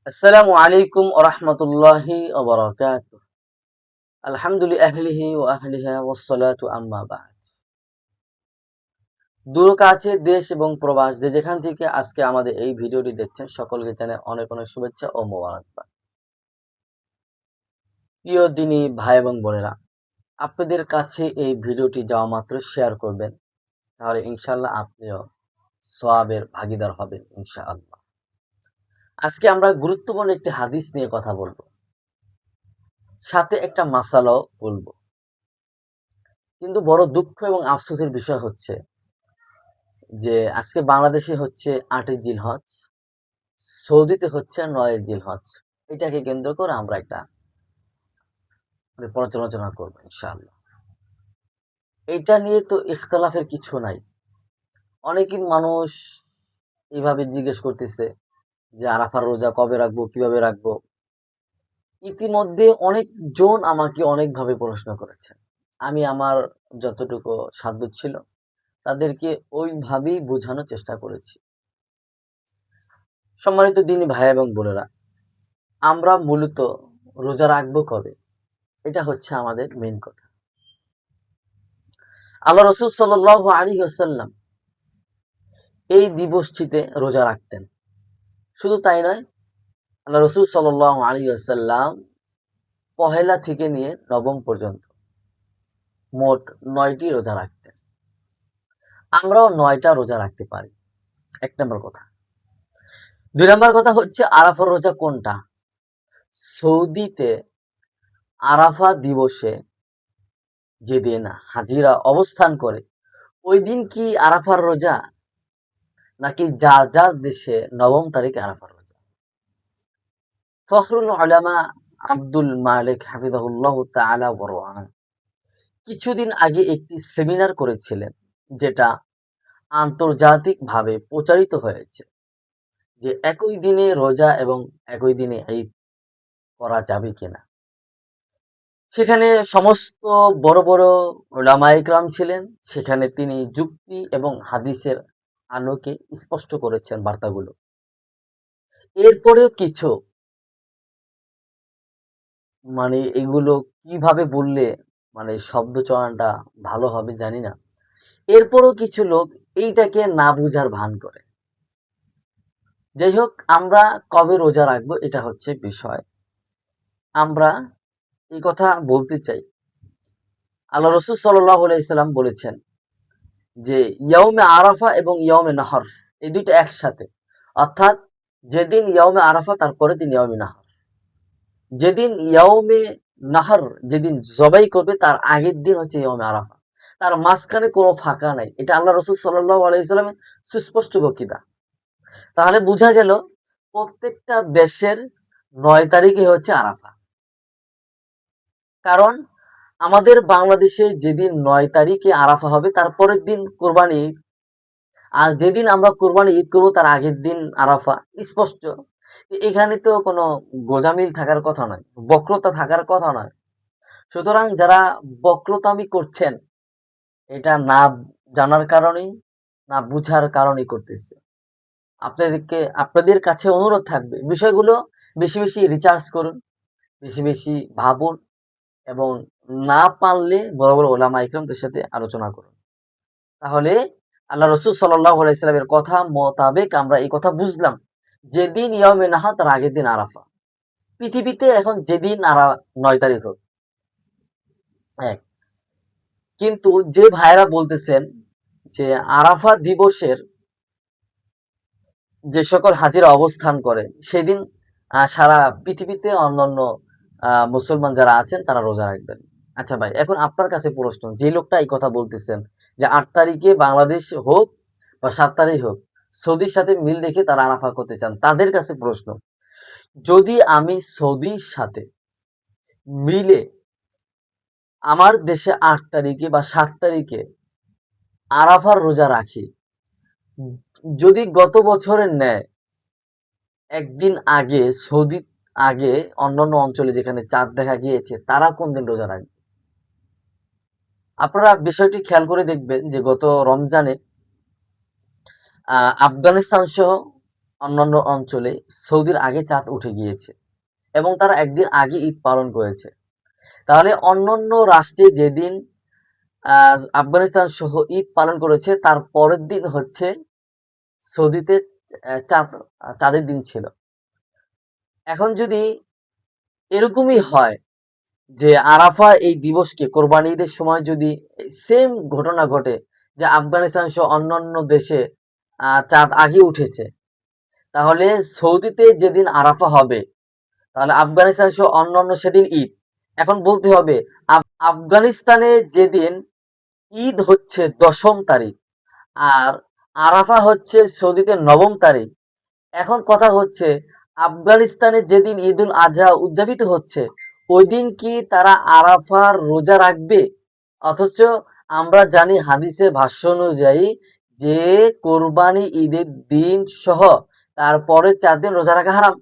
আসসালামু আলাইকুম ওয়া রাহমাতুল্লাহি ওয়া বারাকাতুহু। আলহামদুলিল্লাহি আহলিহি ওয়া আহলিহা ওয়াসসালাতু আম্মা বা'দ। দূর কাছে দেশ এবং প্রবাস যে যেখান থেকে আজকে আমাদের এই ভিডিওটি দেখছেন সকলকে জানাই অনেক অনেক শুভেচ্ছা ও মোবারকবাদ। প্রিয় দিনী ভাই এবং বোনেরা, আপনাদের কাছে এই ভিডিওটি যাওয়া মাত্র শেয়ার করবেন। তাহলে ইনশাআল্লাহ আপনিও সওয়াবের ভাগীদার হবেন ইনশাআল্লাহ। আজকে আমরা গুরুত্বপূর্ণ একটি হাদিস নিয়ে কথা বলবো। সাথে একটা মাসালাও বলবো। কিন্তু বড় দুঃখ এবং আফসোসের বিষয় হচ্ছে যে আজকে বাংলাদেশে হচ্ছে ৮ই জিলহজ, সৌদিতে হচ্ছে ৯ই জিলহজ। এটাকে কেন্দ্র করে আমরা একটা পর্যালোচনা করবো ইনশাআল্লাহ। এটা নিয়ে তো ইখতিলাফের কিছু নাই। অনেকই মানুষ এইভাবে জিজ্ঞেস করতেছে যে আরাফার রোজা কবে রাখবো, কিভাবে রাখবো। ইতিমধ্যে অনেকজন আমাকে অনেকভাবে প্রশ্ন করেছেন। আমি আমার যতটুকু সাধ্য ছিল তাদেরকে ওইভাবেই বোঝানোর চেষ্টা করেছি। সম্মানিত দিনী ভাই এবং বোনেরা, আমরা মূলত রোজা রাখবো কবে, এটা হচ্ছে আমাদের মেইন কথা। আল্লাহ রসুল সাল্লাল্লাহু আলাইহি ওয়াসাল্লাম এই দিবসটিতে রোজা রাখতেন। শুধু তাই নয়, আল্লাহ রসুল সাল্লাল্লাহু আলাইহি ওয়াসাল্লাম পহেলা থেকে নিয়ে নবম পর্যন্ত মোট ৯টি রোজা রাখতেন। আমরাও ৯টা রোজা রাখতে পারি, ১ নম্বর কথা। ২ নম্বর কথা হচ্ছে আরাফার রোজা কোনটা। সৌদিতে আরাফা দিবসে যেদিন হাজিরা অবস্থান করে ওই দিন কি আরাফার রোজা, নাকি যার যার দেশে নবম তারিখে আরাফার রোজা। ফখরুল উলামা আব্দুল মালিক হাফিজাহুল্লাহ তাআলা ওয়া কিছুদিন আগে একটি সেমিনার করেছিলেন, যেটা আন্তর্জাতিকভাবে প্রচারিত হয়েছে, যে একই দিনে রোজা এবং একই দিনে ঈদ করা যাবে কিনা। সেখানে সমস্ত বড় বড় উলামায়ে কেরাম ছিলেন। সেখানে তিনি যুক্তি এবং হাদিসের আলোকে স্পষ্ট করেছেন বার্তাগুলো। এরপরেও কিছু এগুলো কিভাবে বললে শব্দ চয়নটা ভালো হবে জানি না। এরপরও কিছু লোক এইটাকে না বুঝার ভান করে। যাই হোক, আমরা কবে রোজা রাখবো এটা হচ্ছে বিষয়। আমরা এই কথা বলতে চাই, আল্লাহ রসুল সাল্লাল্লাহু আলাইহি সাল্লাম বলেছেন যে ইয়াউমে আরাফা এবং ইয়াউমে নাহর এই দুইটা একসাথে, অর্থাৎ যেদিন ইয়াউমে আরাফা তারপরে দিন ইয়াউমে নাহর। যেদিন ইয়াউমে নাহর, যেদিন জবাই করবে তার আগের দিন হচ্ছে ইয়াউমে আরাফা। তার মাঝখানে কোনো ফাঁকা নাই। এটা আল্লাহ রসুল সাল্লাল্লাহু আলাইহি সাল্লামের সুস্পষ্ট বক্তৃতা। তাহলে বোঝা গেল প্রত্যেকটা দেশের ৯ তারিখে হচ্ছে আরাফা। কারণ আমাদের বাংলাদেশে যেদিন ৯ তারিখে আরাফা হবে তারপরের দিন কোরবানি ঈদ। আর যেদিন আমরা কোরবানি ঈদ করবো তার আগের দিন আরাফা। স্পষ্ট এখানে তো কোনো গোঁজামিল থাকার কথা নয়, বক্রতা থাকার কথা নয়। সুতরাং যারা বক্রতামি করছেন, এটা না জানার কারণেই, না বুঝার কারণেই করতেছে। আপনাদের কাছে অনুরোধ থাকবে, বিষয়গুলো বেশি বেশি রিসার্চ করুন, বেশি বেশি ভাবুন এবং না পারলে বড় বড় ওলামা ইকরামদের সাথে আলোচনা করুন। তাহলে আল্লাহ রসুল সাল্লাল্লাহু আলাইহি সাল্লামের কথা মোতাবেক আমরা এই কথা বুঝলাম, যেদিন ইয়াউমে নাহার তার আগের দিন আরাফা। পৃথিবীতে এখন যেদিন ৯ তারিখ হোক এক। কিন্তু যে ভাইরা বলতেছেন যে আরাফা দিবসের যে সকল হাজিরা অবস্থান করে সেদিন সারা পৃথিবীতে অন্যান্য মুসলমান যারা আছেন তারা রোজা রাখবেন। আচ্ছা ভাই, এখন আপনার কাছে প্রশ্ন, যে লোকটা এই কথা বলতেছেন যে ৮ তারিখে বাংলাদেশ হোক বা ৭ তারিখ হোক, সৌদির সাথে মিল রেখে তারা আরাফা করতে চান, তাদের কাছে প্রশ্ন, যদি আমি সৌদির সাথে মিলে আমার দেশে ৮ তারিখে বা ৭ তারিখে আরাফার রোজা রাখি, যদি গত বছরের ন্যায় একদিন আগে সৌদি আগে অন্যান্য অঞ্চলে যেখানে চাঁদ দেখা গিয়েছে তারা কোন দিন রোজা রাখবে। আপনারা বিষয়টি খেয়াল করে দেখবেন যে গত রমজানে আফগানিস্তান সহ অন্যান্য অঞ্চলে সৌদির আগে চাঁদ উঠে গিয়েছে এবং তারা একদিন আগে ঈদ পালন করেছে। তাহলে অন্যান্য রাষ্ট্রে যেদিন আফগানিস্তান সহ ঈদ পালন করেছে তার পরের দিন হচ্ছে সৌদিতে চাঁদের দিন ছিল। এখন যদি এরকমই হয় যে আরাফা এই দিবসকে কোরবানি ঈদের সময় যদি সেম ঘটনা ঘটে যে আফগানিস্তান সহ অন্যান্য দেশে চাঁদ আগে উঠেছে, তাহলে সৌদিতে যেদিন আরাফা হবে তাহলে আফগানিস্তান সহ অন্যান্য সেদিন ঈদ। এখন বলতে হবে আফগানিস্তানে যেদিন ঈদ হচ্ছে 10ম তারিখ আর আরাফা হচ্ছে সৌদিতে 9ম তারিখ। এখন কথা হচ্ছে আফগানিস্তানে যেদিন ঈদুল আজহা উদযাপিত হচ্ছে ওই দিন কি তারা আরাফার রোজা রাখবে? অথচ আমরা জানি হাদিসের ভাষ্য অনুযায়ী যে কোরবানি ঈদের দিন সহ তারপরে 4 দিন রোজা রাখা হারাম।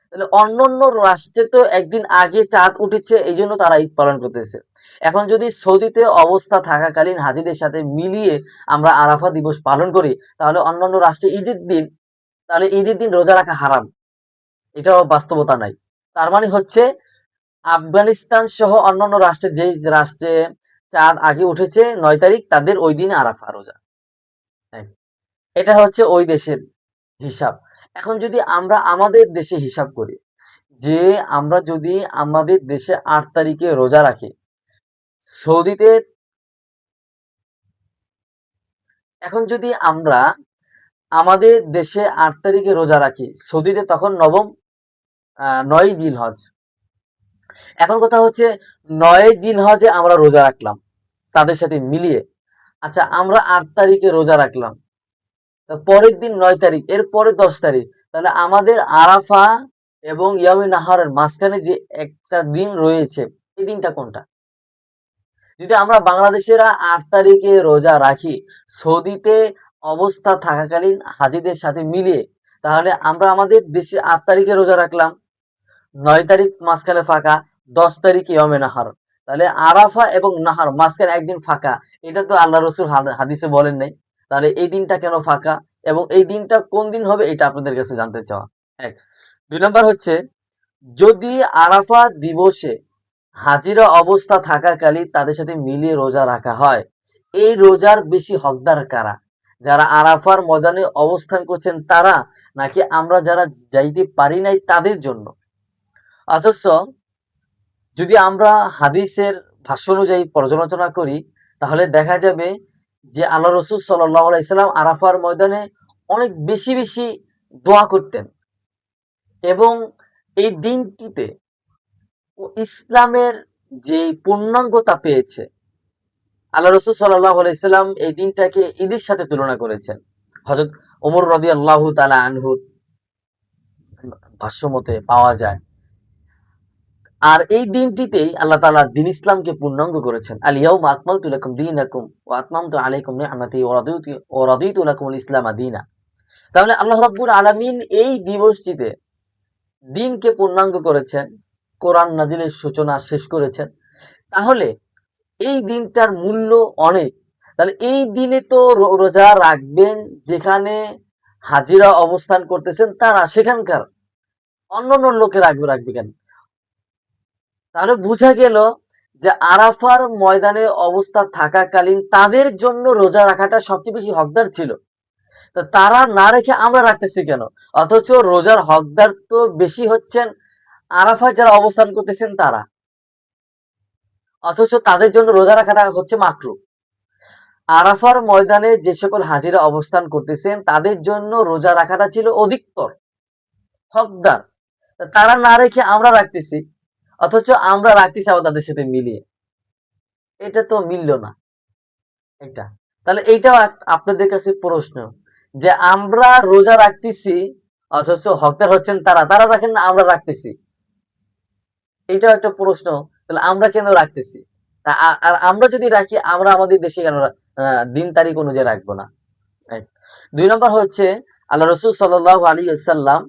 তাহলে অন্যান্য রাষ্ট্রে তো একদিন আগে চাঁদ উঠেছে এই জন্য তারা ঈদ পালন করতেছে। এখন যদি সৌদিতে অবস্থা থাকাকালীন হাজিদের সাথে মিলিয়ে আমরা আরাফা দিবস পালন করি তাহলে অন্যান্য রাষ্ট্রে ঈদের দিন, তাহলে ঈদের দিন রোজা রাখা হারাম। এটাও বাস্তবতা নাই। তার মানে হচ্ছে আফগানিস্তান সহ অন্যান্য রাষ্ট্রে যে রাষ্ট্রে চাঁদ আগে উঠেছে 9 তারিখ তাদের ওই দিনে আরাফা রোজা। এটা হচ্ছে ওই দেশের হিসাব। এখন যদি আমরা আমাদের দেশে হিসাব করি যে আমরা যদি আমাদের দেশে 8 তারিখে রোজা রাখি, সৌদিতে এখন যদি আমরা আমাদের দেশে 8 তারিখে রোজা রাখি, সৌদিতে তখন 9 জিলহজ। এখন কথা হচ্ছে 9 জিলহজে আমরা রোজা রাখলাম তাদের সাথে মিলিয়ে। আচ্ছা আমরা 8 তারিখে রোজা রাখলাম, পরের দিন 9 তারিখ, এর পরে 10 তারিখ, তাহলে আমাদের আরাফা এবং ইয়ামে নাহারের মাঝখানে যে একটা দিন রয়েছে এই দিনটা কোনটা? যদি আমরা বাংলাদেশেরা 8 তারিখে রোজা রাখি সৌদিতে অবস্থা থাকাকালীন হাজিদের সাথে মিলিয়ে, তাহলে আমরা আমাদের দেশে 8 তারিখে রোজা রাখলাম, 9 তারিখ মাঝখানে ফাঁকা, 10 তারিখে ইয়মে নাহার, তাহলে আরাফা এবং নাহার মাঝখানে একদিন ফাঁকা। এটা তো আল্লাহ রসুল হাদিসে বলেন নাই। তাহলে এই দিনটা কেন ফাঁকা এবং এই দিনটা কোন দিন হবে এটা আপনাদের কাছে জানতে চাওয়া এক। 2 নম্বর হচ্ছে যদি আরাফা দিবসে হাজিরা অবস্থা থাকাকালীন তাদের সাথে মিলিয়ে রোজা রাখা হয়, এই রোজার বেশি হকদার কারা? যারা আরাফার ময়দানে অবস্থান করছেন তারা, নাকি আমরা যারা যাইতে পারি নাই তাদের জন্য? অথচ যদি আমরা হাদিসের ভাষ্য অনুযায়ী পর্যালোচনা করি তাহলে দেখা যাবে যে আল্লাহ রসুল সাল্লাল্লাহু আলাইহি সাল্লাম আরাফার ময়দানে অনেক বেশি বেশি দোয়া করতেন এবং এই দিনটিতে ইসলামের যে পূর্ণাঙ্গতা পেয়েছে আল্লাহ রসুল সাল্লাল্লাহু আলাইহি সাল্লাম এই দিনটাকে ঈদের সাথে তুলনা করেছেন। হযরত ওমর রাদিয়াল্লাহু তাআলা আনহুর ভাষ্য মতে পাওয়া যায়। আর এই দিনটিতেই আল্লাহ তাআলা দ্বীন ইসলামকে পূর্ণাঙ্গ করেছেন। আল ইয়াউমা আকমালতু লাকুম দীনাকুম ওয়া আতমামতু আলাইকুম নি'মাতি ওয়া রাদিতু লাকুমুল ইসলামা দীনা। তাহলে আল্লাহ রাব্বুল আলামিন এই দিবসটিতে দিনকে পূর্ণাঙ্গ করেছেন, কোরআন নাজিলের সূচনা শেষ করেছেন। তাহলে এই দিনটার মূল্য অনেক। তাহলে এই দিনে তো রোজা রাখবেন যেখানে হাজিরা অবস্থান করতেছেন তারা, সেখানকার অন্যান্য লোকে রাখবে কেন? তাহলে বোঝা গেল যে আরাফার ময়দানে অবস্থা থাকাকালীন তাদের জন্য রোজা রাখাটা সবচেয়ে বেশি হকদার ছিল। তো তারা না রেখে আমরা রাখতেছি কেন? অথচ রোজার হকদার তো বেশি হচ্ছেন আরাফায় যারা অবস্থান করতেছেন তারা, অথচ তাদের জন্য রোজা রাখাটা হচ্ছে মাকরুহ। আরাফার ময়দানে যে সকল হাজিরা অবস্থান করতেছেন তাদের জন্য রোজা রাখাটা ছিল অধিকতর হকদার, তারা না রেখে আমরা রাখতেছি, অথচ আমরা রাখতেছি আবার তাদের সাথে মিলিয়ে। এটা তো মিলল না এটা। তাহলে এইটাও আপনাদের কাছে প্রশ্ন যে আমরা রোজা রাখতেছি অথচ হকদার হচ্ছেন তারা, তারা রাখেন না আমরা রাখতেছি, এটাও একটা প্রশ্ন। তাহলে আমরা কেন রাখতেছি? আর আমরা যদি রাখি আমরা আমাদের দেশে কেন দিন তারিখ অনুযায়ী রাখবো না? 2 নম্বর হচ্ছে আল্লাহ রসুল সাল্লাল্লাহু আলাইহি ওয়াসাল্লাম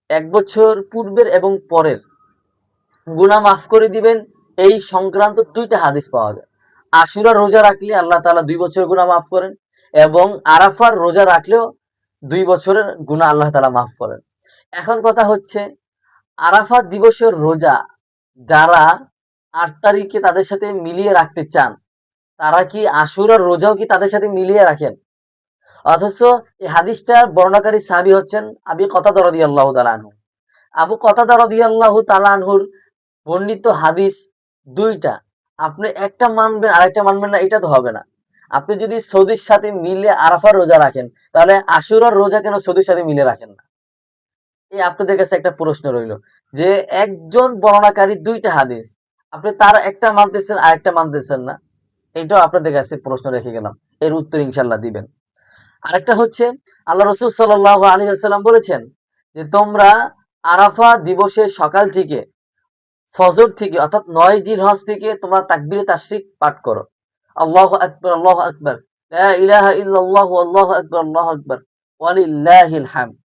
1 বছর পূর্বের এবং পরের গুনাহ মাফ করে দিবেন এই সংক্রান্ত 2টা হাদিস পাওয়া যায়। আশুরা রোজা রাখলে আল্লাহ তাআলা 2 বছর গুনাহ মাফ করেন এবং আরাফার রোজা রাখলেও 2 বছরের গুনাহ আল্লাহ তাআলা মাফ করেন। এখন কথা হচ্ছে আরাফাত দিবসের রোজা যারা 8 তারিখে তাদের সাথে মিলিয়ে রাখতে চান, তারা কি আশুরার রোজাও কি তাদের সাথে মিলিয়ে রাখেন? অথচ এই হাদিসটার বর্ণনাকারী সাহাবী হচ্ছেন আবু কতাদা রাদিয়াল্লাহু তাআলা আনহু। আবু কতাদা রাদিয়াল্লাহু তাআলা আনহুর বর্ণিত হাদিস ২ টা। আপনি একটা মানবেন আরেকটা মানবেন না, এটা তো হবে না। আপনি যদি সৌদির সাথে মিলে আরাফার রোজা রাখেন, তাহলে আশুরার রোজা কেন সৌদির সাথে মিলে রাখেন না? এই আপনাদের কাছে একটা প্রশ্ন রইল যে একজন বর্ণনাকারী ২ টা হাদিস, আপনি তার একটা মানতেছেন আরেকটা মানতেছেন না। এটাও আপনাদের কাছে প্রশ্ন রেখে গেলাম। এর উত্তর ইনশাআল্লাহ দিবেন। আরেকটা হচ্ছে আল্লাহ রাসূল সাল্লাল্লাহু আলাইহি ওয়াসাল্লাম বলেছেন যে তোমরা আরাফা দিবসের সকাল থেকে ফজর থেকে অর্থাৎ ৯ জিলহজ থেকে তোমরা তাকবীরে তাশরিক পাঠ করো। আল্লাহু আকবার, আল্লাহু আকবার। লা ইলাহা ইল্লাল্লাহু আল্লাহু আকবার, আল্লাহু আকবার। ওয়ালিল্লাহিল হামদ।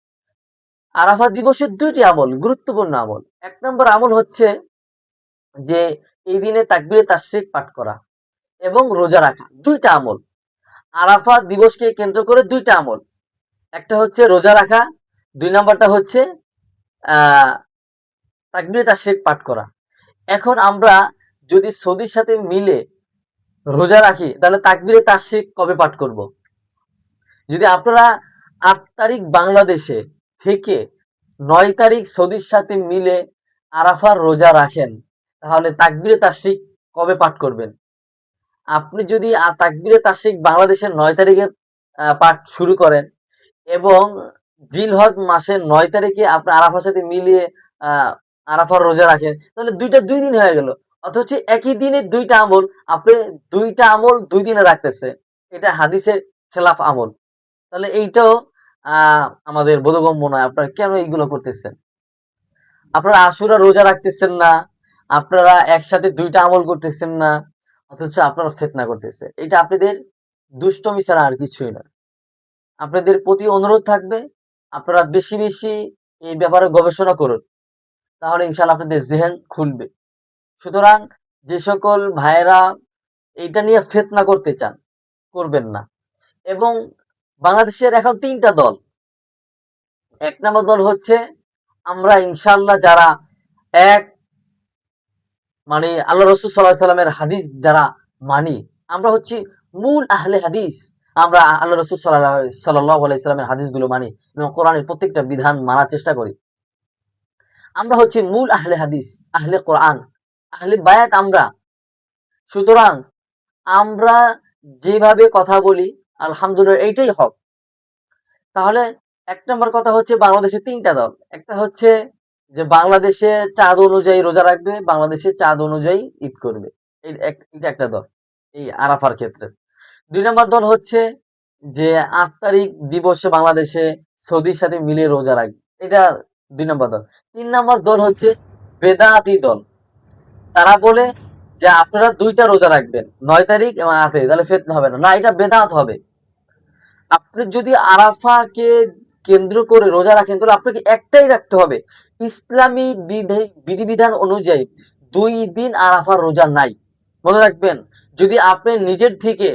আরাফা দিবসের ২ টি আমল, গুরুত্বপূর্ণ আমল। ১ নম্বর আমল হচ্ছে যে এই দিনে তাকবীরে তাশরিক পাঠ করা এবং রোজা রাখা। ২ টা আমল। আরাফা দিবসকে কেন্দ্র করে ২ টা আমল। একটা হচ্ছে রোজা রাখা, ২ নাম্বারটা হচ্ছে আ তাকবীরে তাশরিক পাঠ করা। এখন আমরা যদি সৌদির সাথে মিলে রোজা রাখি, তাহলে তাকবীরে তাশরিক কবে পাঠ করব? যদি আপনারা ৮ তারিখ বাংলাদেশে থেকে ৯ তারিখ সৌদির সাথে মিলে আরাফার রোজা রাখেন, তাহলে তাকবীরে তাশরিক কবে পাঠ করবেন? আপনি যদি তাকবীরে তাশরিক বাংলাদেশের ৯ তারিখে পাঠ শুরু করেন এবং জিলহজ মাসের ৯ তারিখে আপনি আরাফার সাথে মিলিয়ে আ আরাফার রোজা রাখেন, তাহলে ২ টা ২ দিন হয়ে গেল। অথচ একই দিনে ২ টা আমল, আপনি ২ টা আমল ২ দিনে রাখতেছে। এটা হাদিসের খেলাফ আমল। তাহলে এইটাও আ আমাদের বোধগম্য নয়। আপনারা কেন এইগুলো করতেছেন? আপনারা আশুরা রোজা রাখতেছেন না, আপনারা একসাথে ২ টা আমল করতেছেন না, অথচ আপনারা ফিতনা করতেছে। এটা আপনাদের দুষ্টমি ছাড়া আর কিছুই না। আপনাদের প্রতি অনুরোধ থাকবে, আপনারা বেশি, বেশি এই ব্যাপারে গবেষণা করুন। তাহলে ইনশাআল্লাহ আপনাদের জেহেন খুলবে। সুতরাং যে সকল ভাইয়েরা এইটা নিয়ে ফিতনা করতে চান, করবেন না। এবং বাংলাদেশের এখন ৩ টা দল। ১ নাম্বার দল হচ্ছে আমরা ইনশাআল্লাহ যারা এক মানে আল্লাহ রাসূল সাল্লাল্লাহু আলাইহি সাল্লামের হাদিস যারা মানি, আমরা হচ্ছি মূল আহলে হাদিস। আমরা আল্লাহ রাসূল সাল্লাল্লাহু আলাইহি সাল্লামের হাদিসগুলো মানি এবং কোরআনের প্রত্যেকটা বিধান মানার চেষ্টা করি। আমরা হচ্ছি মূল আহলে হাদিস, আহলে কোরআন, আহলে বায়াত আমরা। সুতরাং আমরা যেভাবে কথা বলি আলহামদুলিল্লাহ এইটাই হক। তাহলে ১ নাম্বার কথা হচ্ছে বাংলাদেশে ৩ টা দল। একটা হচ্ছে যে বাংলাদেশে চাঁদ অনুযায়ী রোজা রাখবে, বাংলাদেশে চাঁদ অনুযায়ী ঈদ করবে। এটা একটা দল এই আরাফার ক্ষেত্রে। ২ নাম্বার দল হচ্ছে যে ৮ তারিখ দিবসে বাংলাদেশে সৌদির সাথে মিলিয়ে রোজা রাখবে। এটা ২ নাম্বার দল। ৩ নাম্বার দল হচ্ছে বেদাতি দল। তারা বলে যে আপনারা ২ টা রোজা রাখবেন। ৯ তারিখ এবং ৮ তারিখ, তাহলে ফিতনা হবে না। না, এটা বেদাত হবে। আপনি যদি আরাফাকে কেন্দ্র করে রোজা রাখেন, তাহলে আপনাকে একটাই রাখতে হবে। ইসলামী বিধিবিধান অনুযায়ী ২ দিন আরাফার রোজা নাই। মনে রাখবেন, যদি আপনি নিজের থেকে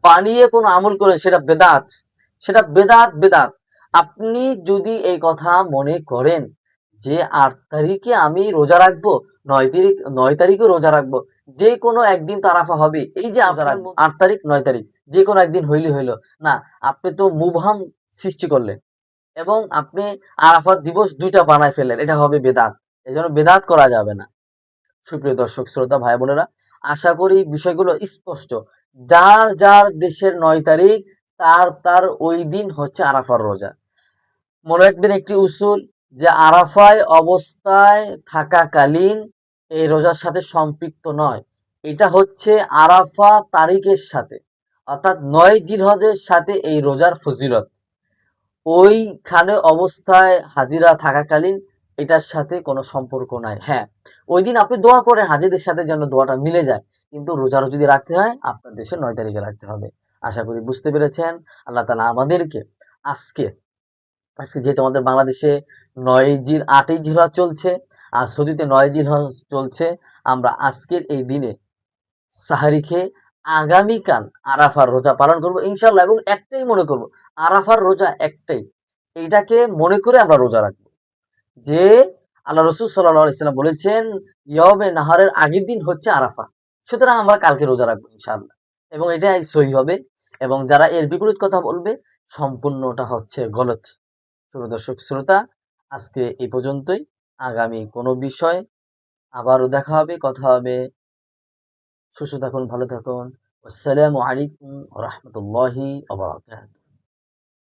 বানিয়ে কোনো আমল করেন সেটা বেদাত। সেটা বেদাত, বেদাত। আপনি যদি এই কথা মনে করেন যে ৮ তারিখে আমি রোজা রাখবো, ৯ তারিখেও রোজা রাখবো, যে কোনো একদিন তো আরাফা হবে। এই যে রোজা রাখবো ৮ তারিখ ৯ তারিখ, যে কোনো একদিন হইলে হইল। না, আপনি তো মুবহাম সৃষ্টি করলেন এবং আপনি আরাফাত দিবস ২ টা বানায় ফেললেন। এটা হবে বেদাত। এজন্য বেদাত করা যাবে না। সুপ্রিয় দর্শক শ্রোতা ভাই বোনেরা, আশা করি বিষয়গুলো স্পষ্ট। যার যার দেশের ৯ তারিখ তার ওই দিন হচ্ছে আরাফার রোজা। মনে রাখবেন একটি উসুল যে আরাফায় অবস্থায় থাকাকালীন এই রোজার সাথে সম্পৃক্ত নয়। এটা হচ্ছে আরাফা তারিখের সাথে অর্থাৎ ৯ জিলহজের সাথে এই রোজার ফজিলত। ওইখানে অবস্থায় হাজিরা থাকাকালীন এটার সাথে কোনো সম্পর্ক নাই। হ্যাঁ, ওই দিন আপনি দোয়া করেন হাজিদের সাথে যেন দোয়াটা মিলে যায়। কিন্তু রোজারও যদি রাখতে হয় আপনার দেশের ৯ তারিখে রাখতে হবে। আশা করি বুঝতে পেরেছেন। আল্লাহ তাআলা আমাদেরকে আজকে আজকে যেহেতু আমাদের বাংলাদেশে ৮ই জিলহজ চলছে আর সৌদিতে ৯ জিলহজ চলছে, আমরা আজকের এই দিনে সাহারি খেয়ে আগামীকাল আরাফার রোজা পালন করব ইনশাআল্লাহ এবং একটাই মনে করব, আরাফার রোজা একটাই। এইটাকে মনে করে আমরা রোজা রাখবো যে আল্লাহ রসুল সাল্লাল্লাহু আলাইহি সাল্লাম বলেছেন ইয়মে নাহারের আগের দিন হচ্ছে আরাফা। সুতরাং আমরা কালকে রোজা রাখবো ইনশাআল্লাহ এবং এটাই সহি হবে এবং যারা এর বিপরীত কথা বলবে সম্পূর্ণটা হচ্ছে গলত। প্রিয় দর্শক শ্রোতা, আজকে এই পর্যন্তই। আগামী কোনো বিষয় আবারও দেখা হবে, কথা হবে। সুস্থ থাকুন, ভালো থাকুন। আসসালামু আলাইকুম ওয়া রাহমাতুল্লাহি ওয়া বারাকাতুহু।